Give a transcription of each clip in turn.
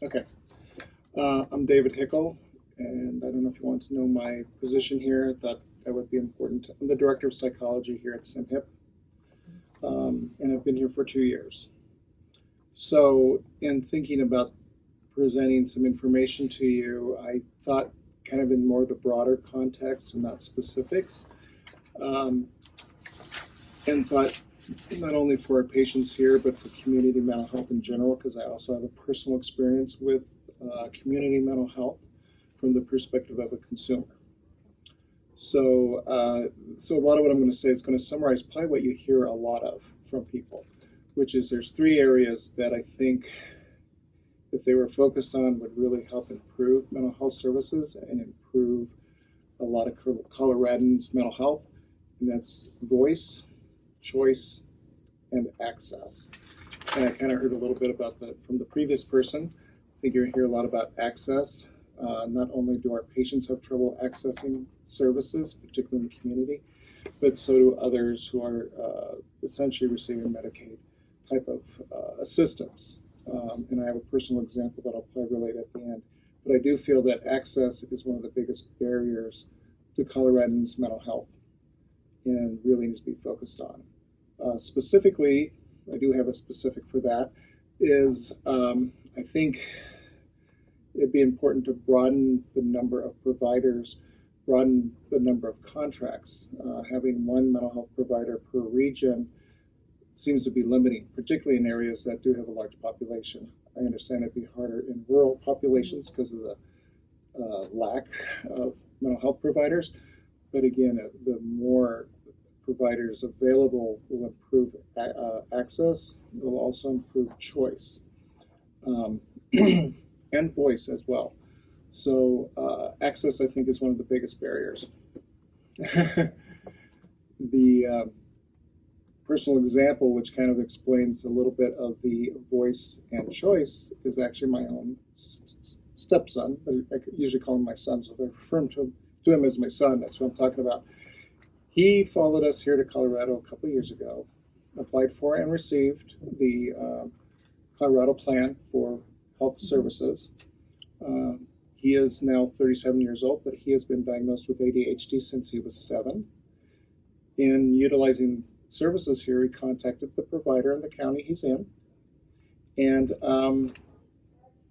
Okay. I'm David Hickel, and I don't know if you want to know my position here. I thought that would be important. I'm the Director of Psychology here at SimHip, and I've been here for 2 years. So, in thinking about presenting some information to you, I thought kind of in more the broader context and not specifics, um, and thought not only for our patients here, but for community mental health in general, because I also have a personal experience with community mental health from the perspective of a consumer. So a lot of what I'm going to say is going to summarize probably what you hear a lot of from people, which is there's 3 areas that I think, if they were focused on, would really help improve mental health services and improve a lot of Coloradans' mental health, and that's voice, choice, and access. And I kind of heard a little bit about that from the previous person. I think you're going to hear a lot about access. Not only do our patients have trouble accessing services, particularly in the community, but so do others who are essentially receiving Medicaid type of assistance. And I have a personal example that I'll probably relate at the end. But I do feel that access is one of the biggest barriers to Coloradans' mental health and really needs to be focused on. Specifically, I do have a specific for that, is I think it'd be important to broaden the number of providers, broaden the number of contracts. Having one mental health provider per region seems to be limiting, particularly in areas that do have a large population. I understand it'd be harder in rural populations because of the lack of mental health providers. But again, the more providers available will improve access. It will also improve choice and voice as well. So access, I think, is one of the biggest barriers. The personal example, which kind of explains a little bit of the voice and choice, is actually my own stepson. I usually call him my son, so if I refer to him as my son, that's what I'm talking about. He followed us here to Colorado a couple of years ago, applied for and received the Colorado Plan for Health Services. He is now 37 years old, but he has been diagnosed with ADHD since he was 7. In utilizing services here, he contacted the provider in the county he's in, and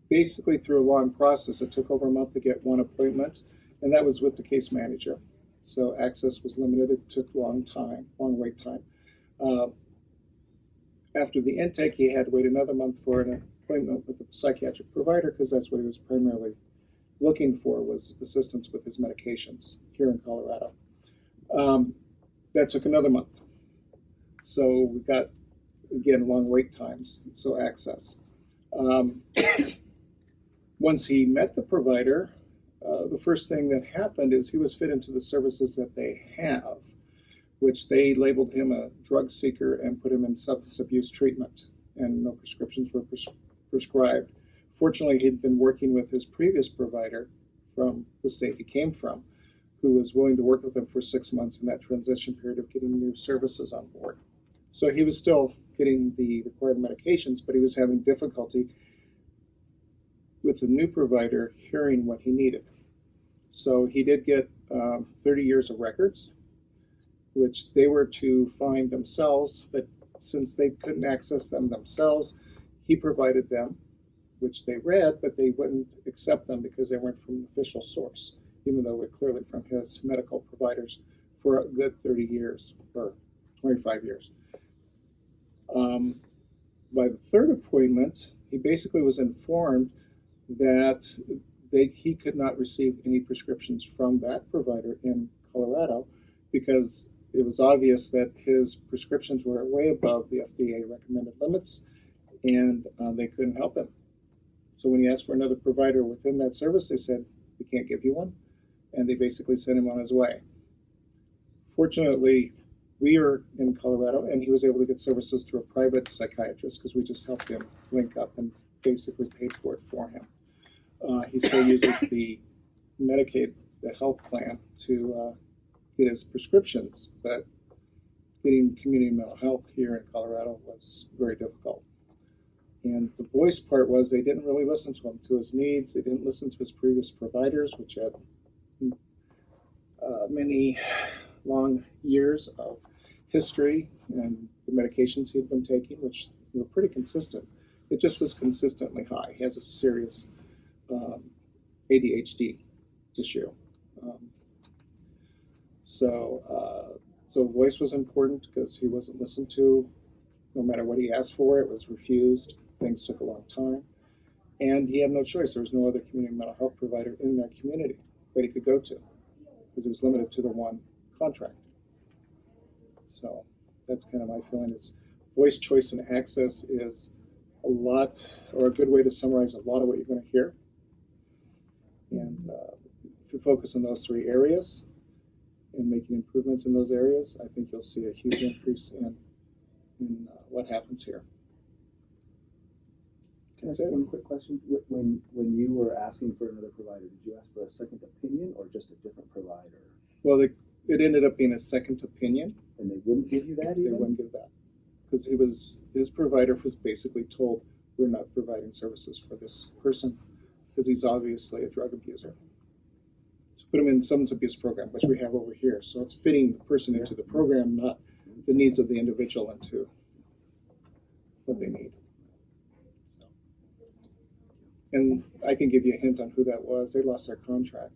basically through a long process, it took over a month to get one appointment, and that was with the case manager. So access was limited. It took long wait time. After the intake, he had to wait another month for an appointment with a psychiatric provider, because that's what he was primarily looking for, was assistance with his medications here in Colorado. That took another month. So we got, again, long wait times, so access. Once he met the provider, the first thing that happened is he was fit into the services that they have, which they labeled him a drug seeker and put him in substance abuse treatment, and no prescriptions were prescribed. Fortunately, he'd been working with his previous provider from the state he came from, who was willing to work with him for 6 months in that transition period of getting new services on board. So he was still getting the required medications, but he was having difficulty with the new provider hearing what he needed. So he did get 30 years of records, which they were to find themselves, but since they couldn't access them themselves, he provided them, which they read, but they wouldn't accept them because they weren't from an official source, even though we're clearly from his medical providers for a good 30 years or 25 years. By the third appointment, he basically was informed that he could not receive any prescriptions from that provider in Colorado, because it was obvious that his prescriptions were way above the FDA recommended limits, and they couldn't help him. So when he asked for another provider within that service, they said, "We can't give you one," and they basically sent him on his way. Fortunately, we are in Colorado, and he was able to get services through a private psychiatrist, because we just helped him link up and basically paid for it for him. He still uses the Medicaid, the health plan, to get his prescriptions, but getting community mental health here in Colorado was very difficult. And the voice part was they didn't really listen to him, to his needs. They didn't listen to his previous providers, which had many long years of history and the medications he had been taking, which were pretty consistent. It just was consistently high. He has a serious ADHD issue. So voice was important because he wasn't listened to. No matter what he asked for, it was refused. Things took a long time. And he had no choice. There was no other community mental health provider in that community that he could go to because he was limited to the one contract. So that's kind of my feeling is voice, choice, and access is a lot, or a good way to summarize a lot of what you're going to hear. And if you focus on those three areas and making improvements in those areas, I think you'll see a huge increase in what happens here. That's it. One quick question. When you were asking for another provider, did you ask for a second opinion or just a different provider? Well, it ended up being a second opinion. And they wouldn't give you that even? They wouldn't give that. Because his provider was basically told, we're not providing services for this person because he's obviously a drug abuser. So put him in substance abuse program, which we have over here. So it's fitting the person into the program, not the needs of the individual into what they need. So. And I can give you a hint on who that was. They lost their contract.